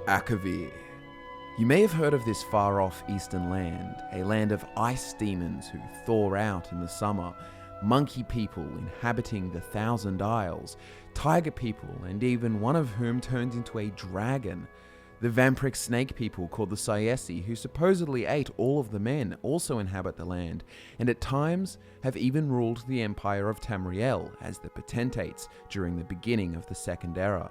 Akavir. You may have heard of this far-off eastern land, a land of ice demons who thaw out in the summer, monkey people inhabiting the Thousand Isles, tiger people, and even one of whom turned into a dragon. The vampiric snake people called the Sayesi, who supposedly ate all of the men, also inhabit the land, and at times have even ruled the empire of Tamriel as the potentates during the beginning of the Second Era.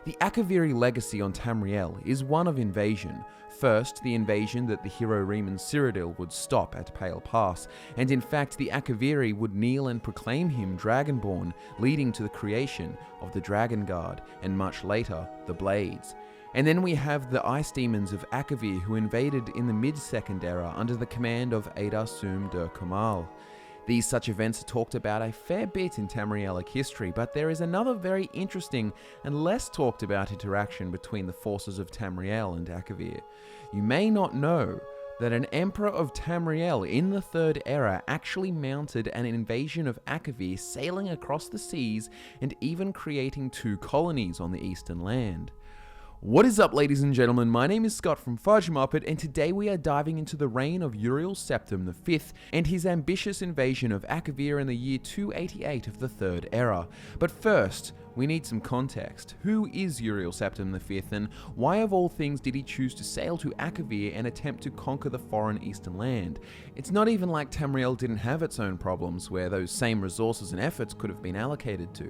The Akaviri legacy on Tamriel is one of invasion. First, the invasion that the hero Riemann Cyrodiil would stop at Pale Pass, and in fact the Akaviri would kneel and proclaim him Dragonborn, leading to the creation of the Dragon Guard, and much later, the Blades. And then we have the ice demons of Akavir who invaded in the mid-Second Era under the command of Adar Sum Dur Kumal. These such events are talked about a fair bit in Tamrielic history, but there is another very interesting and less talked about interaction between the forces of Tamriel and Akavir. You may not know that an emperor of Tamriel in the Third Era actually mounted an invasion of Akavir, sailing across the seas and even creating 2 colonies on the eastern land. What is up, ladies and gentlemen? My name is Scott from FudgeMuppet, and today we are diving into the reign of Uriel Septim V and his ambitious invasion of Akavir in the year 288 of the Third Era. But first, we need some context. Who is Uriel Septim V, and why of all things did he choose to sail to Akavir and attempt to conquer the foreign eastern land? It's not even like Tamriel didn't have its own problems where those same resources and efforts could have been allocated to.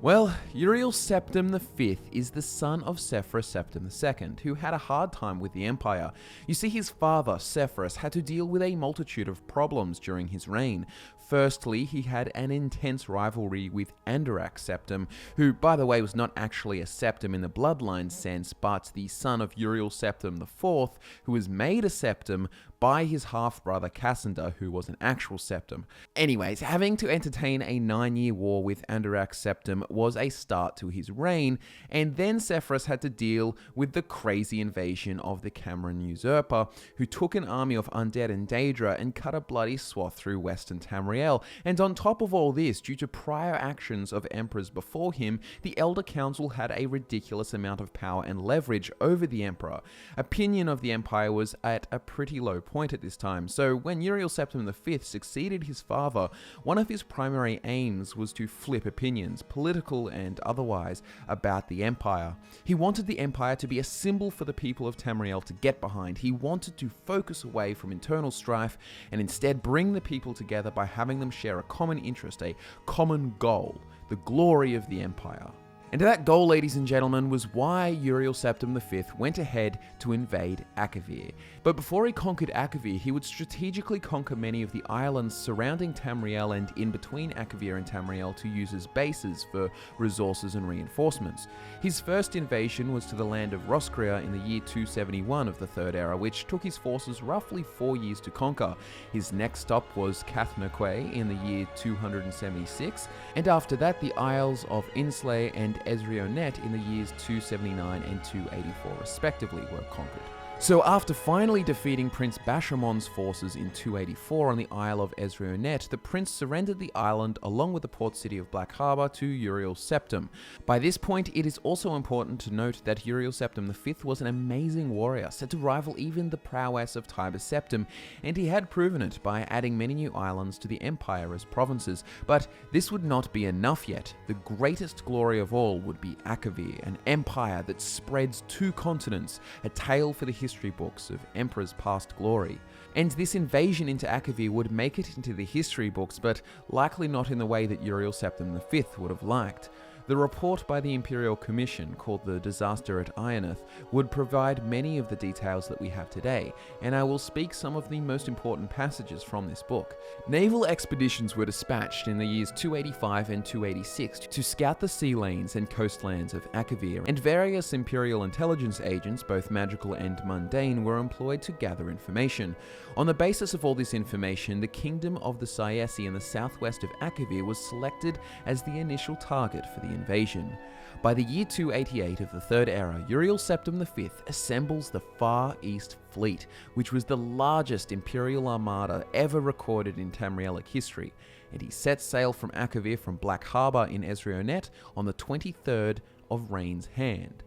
Well, Uriel Septim V is the son of Sepphoris Septim II, who had a hard time with the Empire. You see, his father, Sepphoris, had to deal with a multitude of problems during his reign. Firstly, he had an intense rivalry with Andorak Septim, who, by the way, was not actually a Septim in the bloodline sense, but the son of Uriel Septim IV, who was made a Septim by his half-brother Cassander, who was an actual Septim. Anyways, having to entertain a 9-year war with Andorak Septim was a start to his reign, and then Sepphoris had to deal with the crazy invasion of the Cameron usurper, who took an army of undead and Daedra and cut a bloody swath through western Tamriel. And on top of all this, due to prior actions of emperors before him, the Elder Council had a ridiculous amount of power and leverage over the emperor. Opinion of the empire was at a pretty low point at this time, so when Uriel Septim V succeeded his father, one of his primary aims was to flip opinions, political and otherwise, about the empire. He wanted the empire to be a symbol for the people of Tamriel to get behind. He wanted to focus away from internal strife and instead bring the people together by having them share a common interest, a common goal, the glory of the empire. And that goal, ladies and gentlemen, was why Uriel Septim V went ahead to invade Akavir. But before he conquered Akavir, he would strategically conquer many of the islands surrounding Tamriel and in between Akavir and Tamriel to use as bases for resources and reinforcements. His first invasion was to the land of Roscrea in the year 271 of the Third Era, which took his forces roughly 4 years to conquer. His next stop was Cathnaque in the year 276, and after that the Isles of Inslay and Ezrionet in the years 279 and 284 respectively were conquered. So after finally defeating Prince Bashamon's forces in 284 on the Isle of Ezrionet, the prince surrendered the island along with the port city of Black Harbour to Uriel Septim. By this point, it is also important to note that Uriel Septim V was an amazing warrior, said to rival even the prowess of Tiber Septim, and he had proven it by adding many new islands to the empire as provinces. But this would not be enough yet. The greatest glory of all would be Akavir, an empire that spreads 2 continents, a tale for the history books of emperors' past glory. And this invasion into Akavir would make it into the history books, but likely not in the way that Uriel Septim V would have liked. The report by the Imperial Commission, called the Disaster at Ionith, would provide many of the details that we have today, and I will speak some of the most important passages from this book. Naval expeditions were dispatched in the years 285 and 286 to scout the sea lanes and coastlands of Akavir, and various Imperial intelligence agents, both magical and mundane, were employed to gather information. On the basis of all this information, the kingdom of the Sayesi in the southwest of Akavir was selected as the initial target for the invasion. By the year 288 of the Third Era, Uriel Septim V assembles the Far East Fleet, which was the largest imperial armada ever recorded in Tamrielic history, and he sets sail from Akavir from Black Harbour in Ezrionet on the 23rd of Rain's Hand.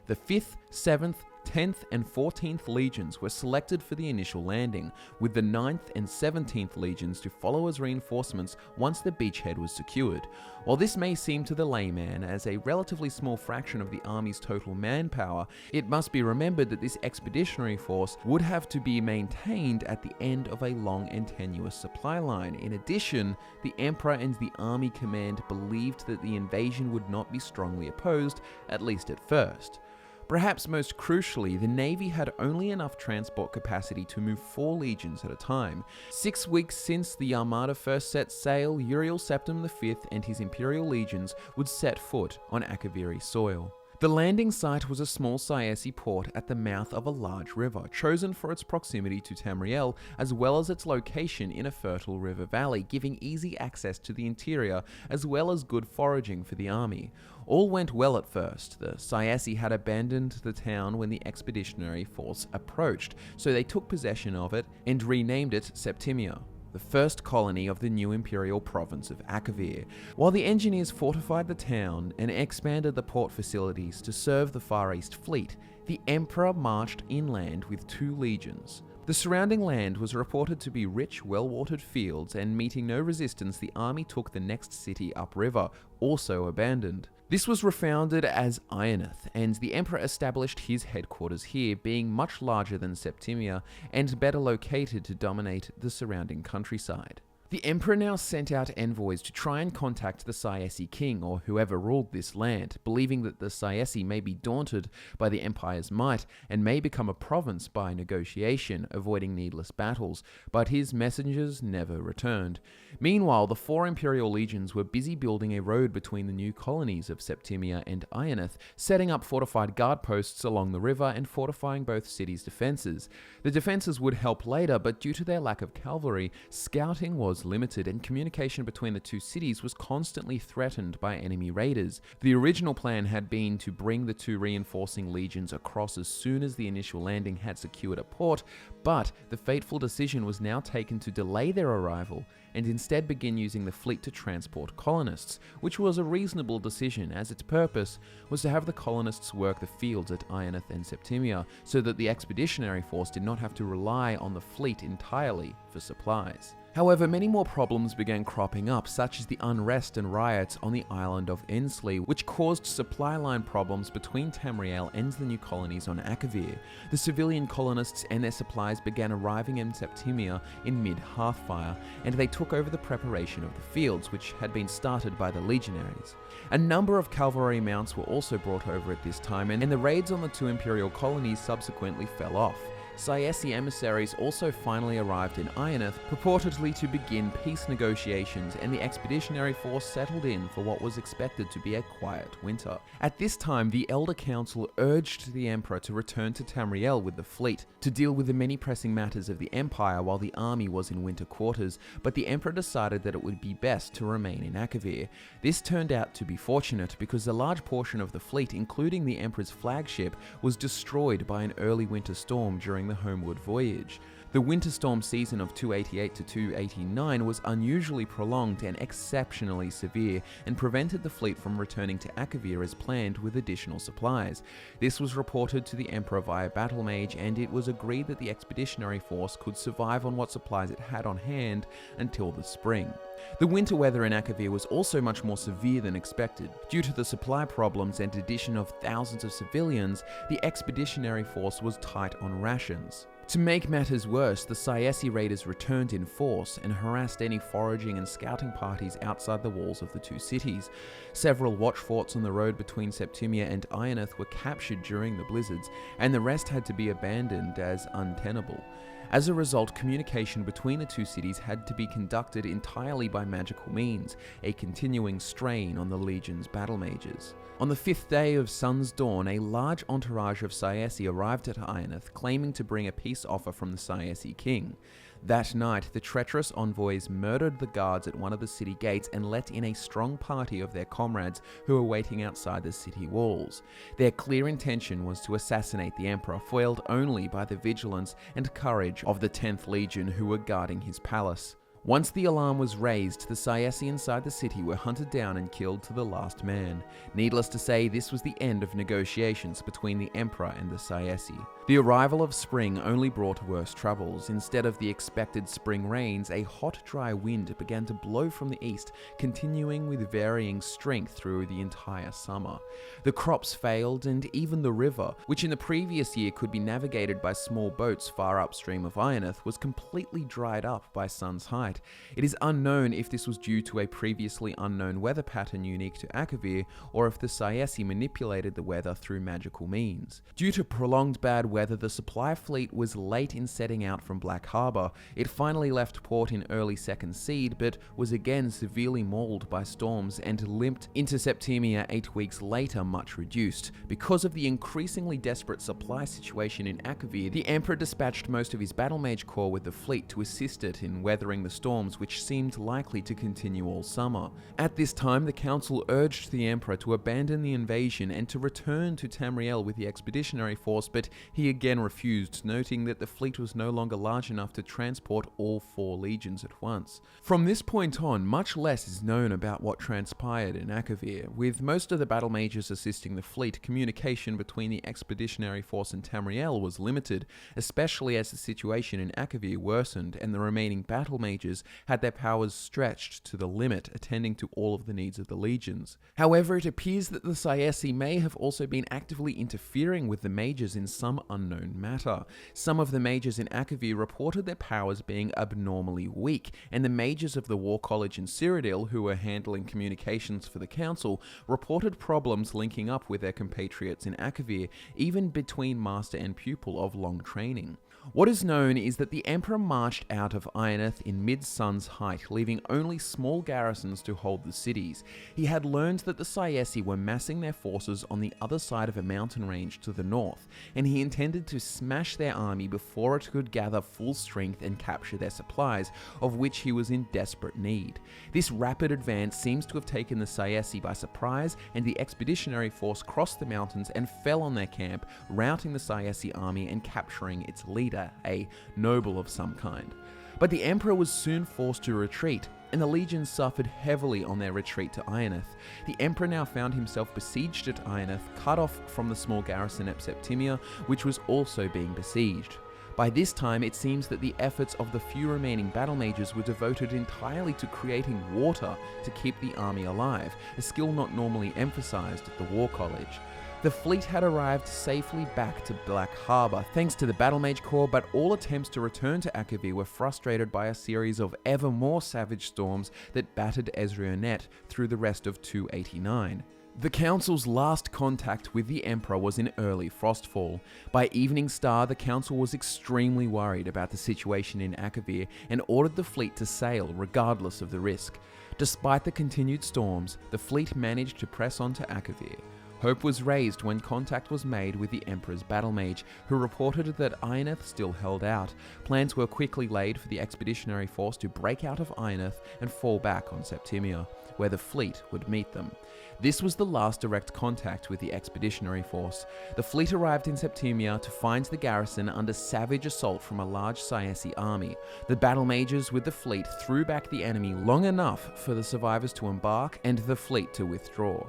The 5th, 7th, 10th and 14th legions were selected for the initial landing, with the 9th and 17th legions to follow as reinforcements once the beachhead was secured. While this may seem to the layman as a relatively small fraction of the army's total manpower, it must be remembered that this expeditionary force would have to be maintained at the end of a long and tenuous supply line. In addition, the Emperor and the army command believed that the invasion would not be strongly opposed, at least at first. Perhaps most crucially, the Navy had only enough transport capacity to move 4 legions at a time. 6 weeks since the Armada first set sail, Uriel Septim V and his Imperial legions would set foot on Akaviri soil. The landing site was a small Sayesi port at the mouth of a large river, chosen for its proximity to Tamriel, as well as its location in a fertile river valley, giving easy access to the interior, as well as good foraging for the army. All went well at first. The Sayesi had abandoned the town when the expeditionary force approached, so they took possession of it and renamed it Septimia, the first colony of the new imperial province of Akavir. While the engineers fortified the town and expanded the port facilities to serve the Far East fleet, the Emperor marched inland with 2 legions. The surrounding land was reported to be rich, well-watered fields, and meeting no resistance, the army took the next city upriver, also abandoned. This was refounded as Ionith, and the Emperor established his headquarters here, being much larger than Septimia and better located to dominate the surrounding countryside. The Emperor now sent out envoys to try and contact the Sayesi king, or whoever ruled this land, believing that the Sayesi may be daunted by the Empire's might and may become a province by negotiation, avoiding needless battles, but his messengers never returned. Meanwhile, the 4 Imperial legions were busy building a road between the new colonies of Septimia and Ionith, setting up fortified guard posts along the river and fortifying both cities' defenses. The defenses would help later, but due to their lack of cavalry, scouting was limited and communication between the 2 cities was constantly threatened by enemy raiders. The original plan had been to bring the 2 reinforcing legions across as soon as the initial landing had secured a port, but the fateful decision was now taken to delay their arrival and instead begin using the fleet to transport colonists, which was a reasonable decision as its purpose was to have the colonists work the fields at Ionith and Septimia so that the expeditionary force did not have to rely on the fleet entirely for supplies. However, many more problems began cropping up, such as the unrest and riots on the island of Ensley, which caused supply line problems between Tamriel and the new colonies on Akavir. The civilian colonists and their supplies began arriving in Septimia in mid-Hearthfire, and they took over the preparation of the fields, which had been started by the legionaries. A number of cavalry mounts were also brought over at this time, and the raids on the 2 imperial colonies subsequently fell off. Sayesi emissaries also finally arrived in Ionith, purportedly to begin peace negotiations, and the expeditionary force settled in for what was expected to be a quiet winter. At this time, the Elder Council urged the Emperor to return to Tamriel with the fleet, to deal with the many pressing matters of the Empire while the army was in winter quarters, but the Emperor decided that it would be best to remain in Akavir. This turned out to be fortunate because a large portion of the fleet, including the Emperor's flagship, was destroyed by an early winter storm during the homeward voyage. The winter storm season of 288 to 289 was unusually prolonged and exceptionally severe, and prevented the fleet from returning to Akavir as planned with additional supplies. This was reported to the Emperor via battle mage, and it was agreed that the expeditionary force could survive on what supplies it had on hand until the spring. The winter weather in Akavir was also much more severe than expected. Due to the supply problems and addition of thousands of civilians, the expeditionary force was tight on rations. To make matters worse, the Sayesi raiders returned in force and harassed any foraging and scouting parties outside the walls of the 2 cities. Several watch forts on the road between Septimia and Ionith were captured during the blizzards, and the rest had to be abandoned as untenable. As a result, communication between the 2 cities had to be conducted entirely by magical means, a continuing strain on the Legion's battle mages. On the 5th day of Sun's Dawn, a large entourage of Sayesi arrived at Ionith, claiming to bring a peace offer from the Sayesi king. That night, the treacherous envoys murdered the guards at one of the city gates and let in a strong party of their comrades who were waiting outside the city walls. Their clear intention was to assassinate the Emperor, foiled only by the vigilance and courage of the 10th Legion who were guarding his palace. Once the alarm was raised, the Sayesi inside the city were hunted down and killed to the last man. Needless to say, this was the end of negotiations between the Emperor and the Sayesi. The arrival of spring only brought worse troubles. Instead of the expected spring rains, a hot, dry wind began to blow from the east, continuing with varying strength through the entire summer. The crops failed, and even the river, which in the previous year could be navigated by small boats far upstream of Ionith, was completely dried up by sun's height. It is unknown if this was due to a previously unknown weather pattern unique to Akavir, or if the Sayesi manipulated the weather through magical means. Due to prolonged bad weather, the supply fleet was late in setting out from Black Harbour. It finally left port in early Second Seed, but was again severely mauled by storms and limped into Septimia 8 weeks later, much reduced. Because of the increasingly desperate supply situation in Akavir, the Emperor dispatched most of his battle mage corps with the fleet to assist it in weathering the storms which seemed likely to continue all summer. At this time, the council urged the Emperor to abandon the invasion and to return to Tamriel with the expeditionary force, but he again refused, noting that the fleet was no longer large enough to transport all 4 legions at once. From this point on, much less is known about what transpired in Akavir. With most of the battle mages assisting the fleet, communication between the expeditionary force and Tamriel was limited, especially as the situation in Akavir worsened and the remaining battle mages had their powers stretched to the limit, attending to all of the needs of the legions. However, it appears that the Sayesi may have also been actively interfering with the mages in some unknown matter. Some of the mages in Akavir reported their powers being abnormally weak, and the mages of the War College in Cyrodiil, who were handling communications for the council, reported problems linking up with their compatriots in Akavir, even between master and pupil of long training. What is known is that the Emperor marched out of Ionith in mid-sun's height, leaving only small garrisons to hold the cities. He had learned that the Sayesi were massing their forces on the other side of a mountain range to the north, and he intended to smash their army before it could gather full strength and capture their supplies, of which he was in desperate need. This rapid advance seems to have taken the Sayesi by surprise, and the expeditionary force crossed the mountains and fell on their camp, routing the Sayesi army and capturing its leader, a noble of some kind. But the Emperor was soon forced to retreat, and the legions suffered heavily on their retreat to Ionith. The Emperor now found himself besieged at Ionith, cut off from the small garrison at Septimia, which was also being besieged. By this time, it seems that the efforts of the few remaining battle mages were devoted entirely to creating water to keep the army alive, a skill not normally emphasized at the War College. The fleet had arrived safely back to Black Harbour thanks to the Battle Mage Corps, but all attempts to return to Akavir were frustrated by a series of ever more savage storms that battered Ezrionet through the rest of 289. The Council's last contact with the Emperor was in early Frostfall. By Evening Star, the Council was extremely worried about the situation in Akavir and ordered the fleet to sail regardless of the risk. Despite the continued storms, the fleet managed to press on to Akavir. Hope was raised when contact was made with the Emperor's battle mage, who reported that Ionith still held out. Plans were quickly laid for the expeditionary force to break out of Ionith and fall back on Septimia, where the fleet would meet them. This was the last direct contact with the expeditionary force. The fleet arrived in Septimia to find the garrison under savage assault from a large Sayesi army. The battle mages with the fleet threw back the enemy long enough for the survivors to embark and the fleet to withdraw.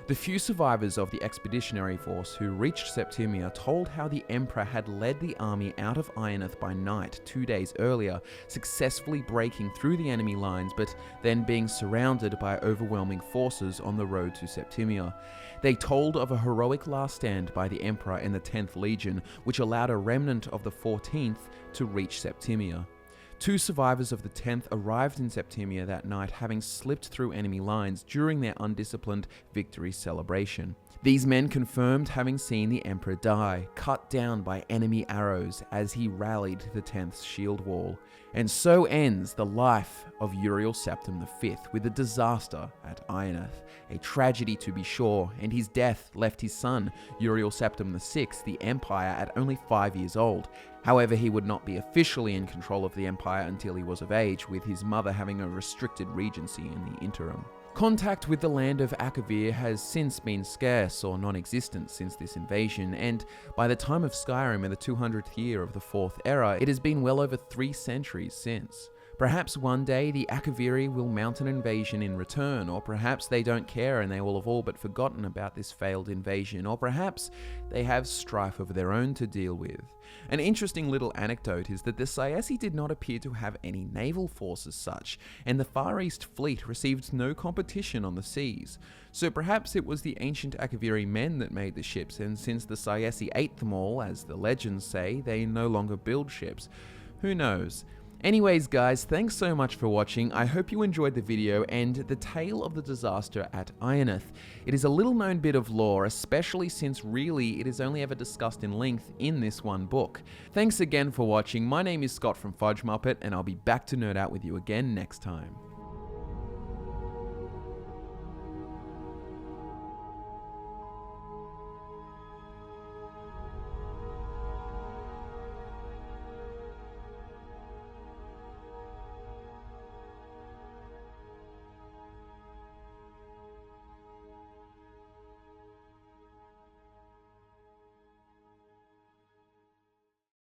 The few survivors of the expeditionary force who reached Septimia told how the Emperor had led the army out of Ionith by night 2 days earlier, successfully breaking through the enemy lines, but then being surrounded by overwhelming forces on the road to Septimia. They told of a heroic last stand by the Emperor and the 10th Legion, which allowed a remnant of the 14th to reach Septimia. 2 survivors of the 10th arrived in Septimia that night, having slipped through enemy lines during their undisciplined victory celebration. These men confirmed having seen the Emperor die, cut down by enemy arrows as he rallied the 10th's shield wall. And so ends the life of Uriel Septim V with a disaster at Ionith. A tragedy to be sure, and his death left his son, Uriel Septim VI, the Empire at only 5 years old. However, he would not be officially in control of the Empire until he was of age, with his mother having a restricted regency in the interim. Contact with the land of Akavir has since been scarce or non-existent since this invasion, and by the time of Skyrim in the 200th year of the 4th era, it has been well over 3 centuries since. Perhaps one day the Akaviri will mount an invasion in return, or perhaps they don't care and they will have all but forgotten about this failed invasion, or perhaps they have strife of their own to deal with. An interesting little anecdote is that the Sayesi did not appear to have any naval force as such, and the Far East fleet received no competition on the seas. So perhaps it was the ancient Akaviri men that made the ships, and since the Sayesi ate them all, as the legends say, they no longer build ships. Who knows? Anyways guys, thanks so much for watching. I hope you enjoyed the video and the tale of the disaster at Ionith. It is a little known bit of lore, especially since really it is only ever discussed in length in this one book. Thanks again for watching. My name is Scott from FudgeMuppet, and I'll be back to nerd out with you again next time.